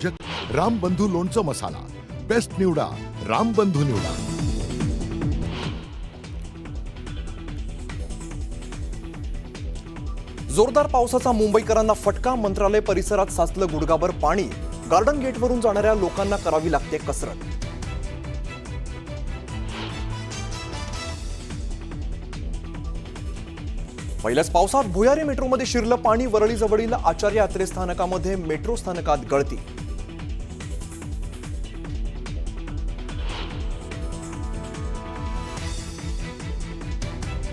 प्रायोजक रामबंधू लोणचं मसाला। बेस्ट निवडा, रामबंधू निवडा। जोरदार पावसाचा मुंबईकरांना फटका। मंत्रालय परिसरात साचलं गुडघाभर पाणी। गार्डन गेटवरून जाणाऱ्या लोकांना करावी लागते कसरत। पहिल्याच पावसात भुयारी मेट्रोमध्ये शिरलं पाणी। वरळीजवळील आचार्य अत्रे स्थानकामध्ये मेट्रो स्थानकात गळती।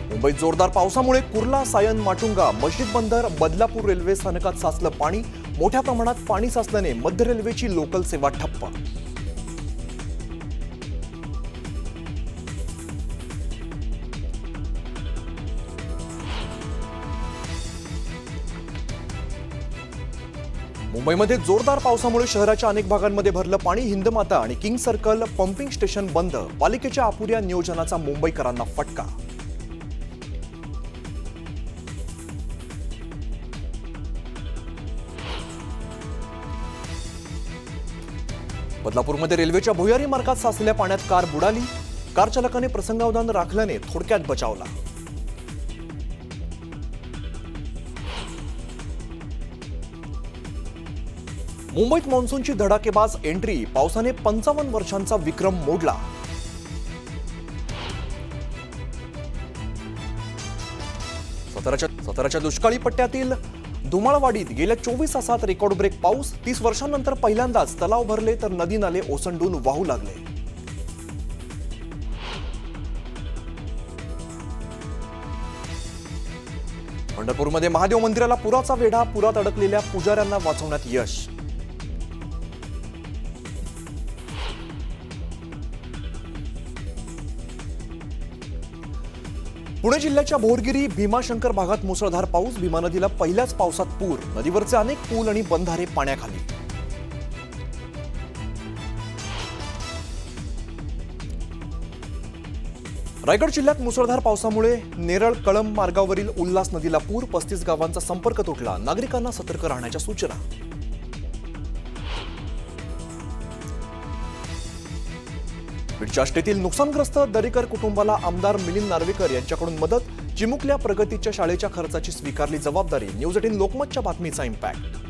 मुंबईत जोरदार पावसामुळे कुर्ला, सायन, माटुंगा, मस्जिद बंदर, बदलापूर रेल्वे स्थानकात साचलं पाणी। मोठ्या प्रमाणात पाणी साचल्याने मध्य रेल्वेची लोकल सेवा ठप्प। मुंबईमध्ये जोरदार पावसामुळे शहराच्या अनेक भागांमध्ये भरलं पाणी। हिंदमाता आणि किंग सर्कल पंपिंग स्टेशन बंद। पालिकेच्या अपुऱ्या नियोजनाचा मुंबईकरांना फटका। बदलापूरमध्ये रेल्वेच्या भुयारी मार्गात साचलेल्या पाण्यात कार बुडाली। कार चालकाने प्रसंगावधान राखल्याने थोडक्यात बचावला। मुंबईत मान्सूनची धडाकेबाज एंट्री। पावसाने 55 वर्षांचा विक्रम मोडला। साताऱ्याच्या दुष्काळी पट्ट्यातील धुमाळवाडीत गेल्या 24 तासात रेकॉर्ड ब्रेक पाऊस। 30 वर्षांनंतर पहिल्यांदाच तलाव भरले तर नदी नाले ओसंडून वाहू लागले। पंढरपूरमध्ये महादेव मंदिराला पुराचा वेढा। पुरात अडकलेल्या पुजाऱ्यांना वाचवण्यात यश। पुणे जिल्ह्याच्या भोरगिरी, भीमाशंकर भागात मुसळधार पाऊस। भीमा नदीला पहिल्याच पावसात पूर। नदीवरचे अनेक पूल आणि बंधारे पाण्याखाली। रायगड जिल्ह्यात मुसळधार पावसामुळे नेरळ कळंब मार्गावरील उल्हास नदीला पूर। 35 गावांचा संपर्क तुटला। नागरिकांना सतर्क राहण्याच्या सूचना। बीडच्या आष्टेतील नुकसानग्रस्त दरेकर कुटुंबाला आमदार मिलिंद नार्वेकर यांच्याकडून मदत। चिमुकल्या प्रगतीच्या शाळेच्या खर्चाची स्वीकारली जबाबदारी। न्यूज 18 लोकमतच्या बातमीचा इम्पॅक्ट।